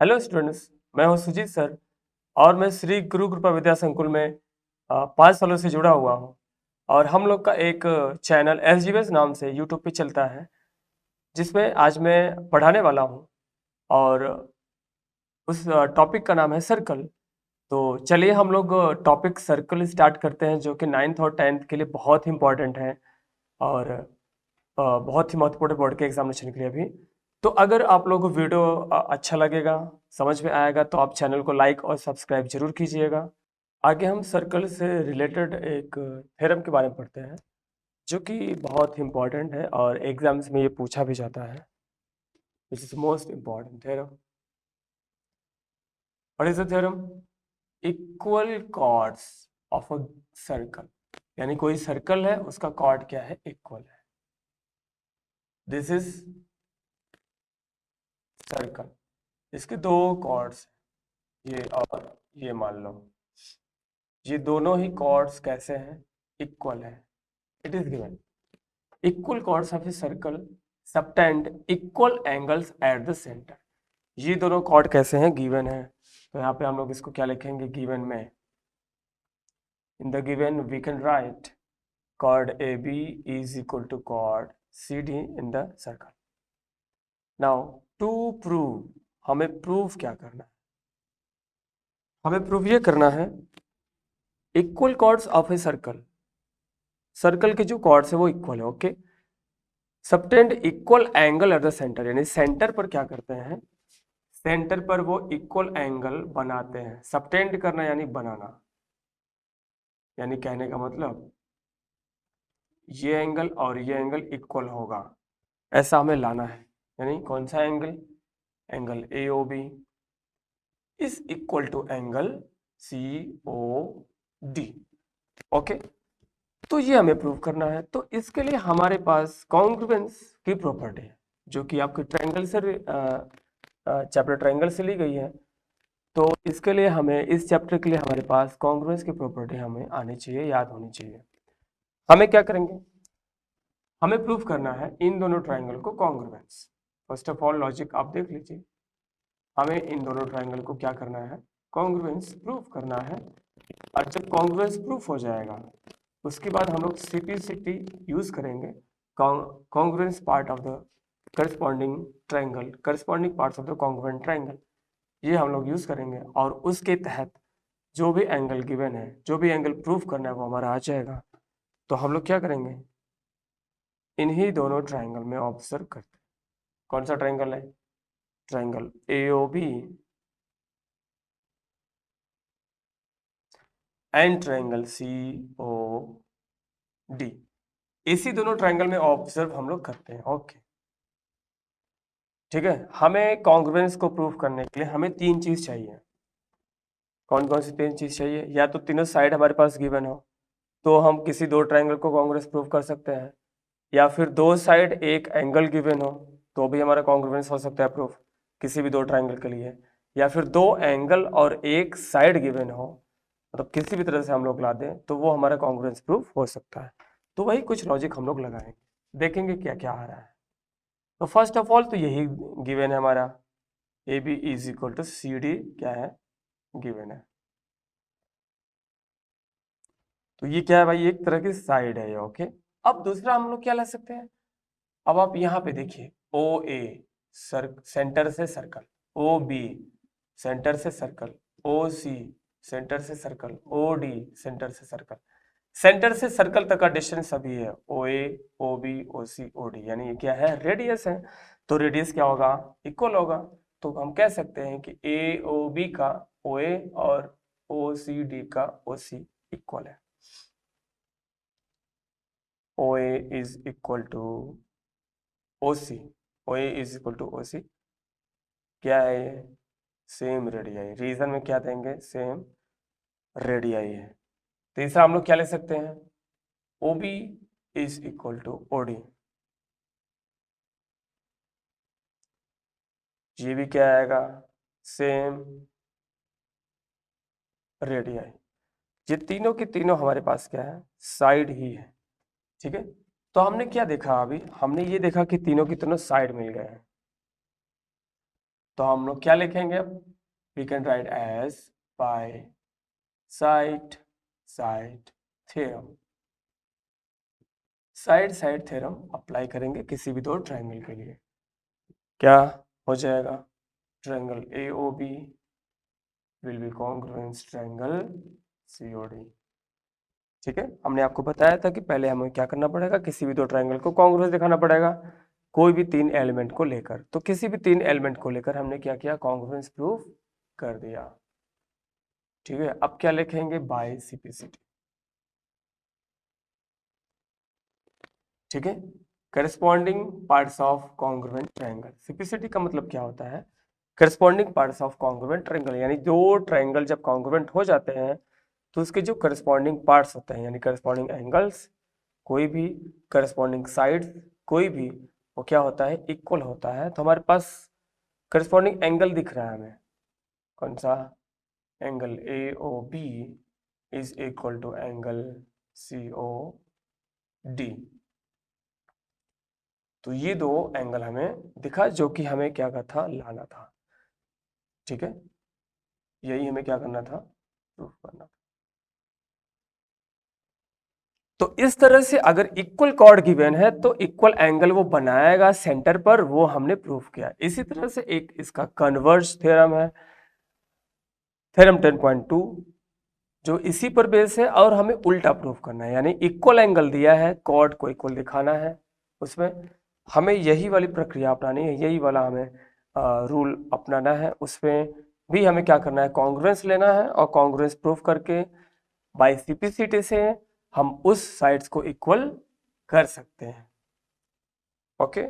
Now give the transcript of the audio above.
Hello students, मैं हूं Sujit sir और मैं श्री गुरु कृपा विद्या संकुल में 5 सालों से जुड़ा हुआ हूं। और हम लोग का एक चैनल एसजीएस नाम से यूट्यूब पे चलता है, जिसमें आज मैं पढ़ाने वाला हूं। और उस टॉपिक का नाम है सर्कल। तो चलिए हम लोग टॉपिक सर्कल स्टार्ट करते हैं, जो कि 9th और 10th के लिए बहुत ही इंपॉर्टेंट है और बहुत ही महत्वपूर्ण बोर्ड के एग्जामिनेशन के लिए भी। तो अगर आप लोगों को वीडियो अच्छा लगेगा, समझ में आएगा, तो आप चैनल को लाइक और सब्सक्राइब जरूर कीजिएगा। आगे हम सर्कल से रिलेटेड एक थ्योरम के बारे में पढ़ते हैं, जो कि बहुत ही इंपॉर्टेंट है और एग्जाम्स में ये पूछा भी जाता है। This is most important theorem. What is the theorem? Equal chords of a circle, यानी कोई सर्कल है, उसका कॉर्ड क्या है? इक्वल है। This is circle. इसके दो कॉर्ड्स, ये और ये मान लो, ये दोनों ही कॉर्ड्स कैसे हैं? इक्वल है। It is given equal chords of a circle subtend equal angles at the centre. ये दोनों कॉर्ड कैसे हैं? गिवन है। तो यहाँ पे हम लोग इसको क्या लिखेंगे गिवन में? In the given we can write chord AB is equal to chord CD in the circle. Now to prove, हमें प्रूव क्या करना है? हमें प्रूव ये करना है equal chords of a circle. Circle के जो कॉर्ड्स है वो इक्वल है। Okay, subtend equal angle at the centre, यानी सेंटर पर क्या करते हैं? सेंटर पर वो इक्वल एंगल बनाते हैं। सबटेंड करना यानी बनाना, यानी कहने का मतलब ये एंगल और ये एंगल इक्वल होगा, ऐसा हमें लाना है। यानी कौन सा angle? Angle AOB is equal to angle COD। Okay, तो ये हमें प्रूव करना है। तो इसके लिए हमारे पास कॉन्ग्रुएंस की प्रॉपर्टी है, जो कि आपके ट्रायंगल से चैप्टर ट्रायंगल से ली गई है। तो इसके लिए हमें, इस चैप्टर के लिए हमारे पास कॉन्ग्रुएंस की प्रॉपर्टी हमें आनी चाहिए, याद होनी चाहिए। हमें क्या करेंगे? हमें प्रूव करना है इन दोनों ट्रायंगल को congruence. First of all logic आप देख लीजिए, हमें इन दोनों ट्रायंगल को क्या करना है? कॉन्ग्रुएंस प्रूफ करना है। और जब कॉन्ग्रुएंस प्रूफ हो जाएगा, उसके बाद हम लोग CPCT यूज करेंगे। Congruence part of the corresponding triangle, corresponding parts of the congruent triangle, ये हम लोग यूज करेंगे। और उसके तहत जो भी एंगल गिवन है, जो भी एंगल प्रूफ करना है, वो हमारा आ जाएगा। तो हम लोग क्या करेंगे? इन्हीं दोनों ट्रायंगल में ऑब्जर्व करते हैं। कौन सा ट्रायंगल है? Triangle AOB and triangle COD, इसी दोनों ट्रायंगल में ऑब्जर्व हम लोग करते हैं। ओके, ठीक है। हमें कॉन्ग्रुएंस को प्रूफ करने के लिए हमें 3 चीज चाहिए। कौन कौन सी 3 चीज चाहिए? या तो तीनों साइड हमारे पास गिवन हो, तो हम किसी दो ट्रायंगल को कॉन्ग्रुएंस प्रूफ कर सकते हैं। या फिर दो साइड एक एंगल गिवन हो, तो भी हमारा कॉन्ग्रुएंस हो सकता है प्रूफ, किसी भी दो ट्रायंगल के लिए। या फिर दो एंगल और एक साइड गिवन हो, मतलब किसी भी तरह से हम लोग ला दें, तो वो हमारा कॉन्ग्रुएंस प्रूफ हो सकता है। तो वही कुछ लॉजिक हम लोग लगाएंगे, देखेंगे क्या क्या आ रहा है। तो फर्स्ट ऑफ ऑल तो यही गिवन है हमारा, AB is equal to CD क्या है? गिवन है। तो ये क्या है भाई? एक तरह की साइड है ये। ओके, अब दूसरा हम लोग क्या ला सकते हैं? अब आप यहाँ पे देखिए, OA सेंटर से सर्कल, OB सेंटर से सर्कल, OC सेंटर से सर्कल, OD सेंटर से सर्कल। सेंटर से सर्कल तक का डिस्टेंस अभी है OA, OB, OC, OD, यानी ये क्या है? रेडियस है। तो रेडियस क्या होगा? इक्वल होगा। तो हम कह सकते हैं कि AOB का OA और OCD का OC इक्वल है। OA is equal to OC, OA is equal to OC क्या है ये? Same radii. रीजन में क्या देंगे? सेम रेडियाई है। तीसरा हम लोग क्या ले सकते हैं? OB is equal to OD, ये भी क्या आएगा? Same radii. ये तीनों की तीनों हमारे पास क्या है? साइड ही है। ठीक है, तो हमने क्या देखा? अभी हमने ये देखा कि तीनों की तीनों साइड मिल गए हैं। तो हम लोग क्या लिखेंगे अब, we can write as by side side theorem. Side side theorem apply करेंगे किसी भी दो ट्रायंगल के लिए, क्या हो जाएगा, triangle AOB will be congruent triangle COD। ठीक है, हमने आपको बताया था कि पहले हमें क्या करना पड़ेगा, किसी भी दो ट्रायंगल को कॉन्ग्रुएंस दिखाना पड़ेगा कोई भी तीन एलिमेंट को लेकर। तो किसी भी तीन एलिमेंट को लेकर हमने क्या किया, कॉन्ग्रुएंस प्रूफ कर दिया। ठीक है, अब क्या लिखेंगे, बाय CPCT। ठीक है, corresponding parts of congruent triangle. CPCT का मतलब क्या होता है, corresponding parts of congruent triangle, यानी दो ट्रायंगल जब कॉन्ग्रुएंट हो जाते हैं तो उसके जो करस्पॉन्डिंग पार्ट्स होते हैं, यानी करस्पॉन्डिंग एंगल्स, कोई भी करस्पॉन्डिंग साइड्स, कोई भी, वो क्या होता है, इक्वल होता है। तो हमारे पास करस्पॉन्डिंग एंगल दिख रहा है हमें, कौन सा, angle AOB is equal to angle COD। तो ये दो एंगल हमें दिखा, जो कि हमें क्या का था, लाना था। ठीक है, यही हमें क्या करना था, प्रूफ करना था। तो इस तरह से अगर इक्वल कॉर्ड गिवन है तो इक्वल एंगल वो बनाएगा सेंटर पर, वो हमने प्रूफ किया। इसी तरह से एक इसका कन्वर्ज थ्योरम है, थ्योरम 10.2, जो इसी पर बेस है, और हमें उल्टा प्रूफ करना है, यानी इक्वल एंगल दिया है, कॉर्ड को इक्वल दिखाना है, उसमें हमें यही वाली प्रक्रिया अपनानी है, यही वाला हमें रूल अपनाना है। उसमें भी हमें क्या करना है, कॉन्ग्रुएंस लेना है, और कॉन्ग्रुएंस प्रूफ करके बाय CPCT से हम उस साइड्स को इक्वल कर सकते हैं। ओके।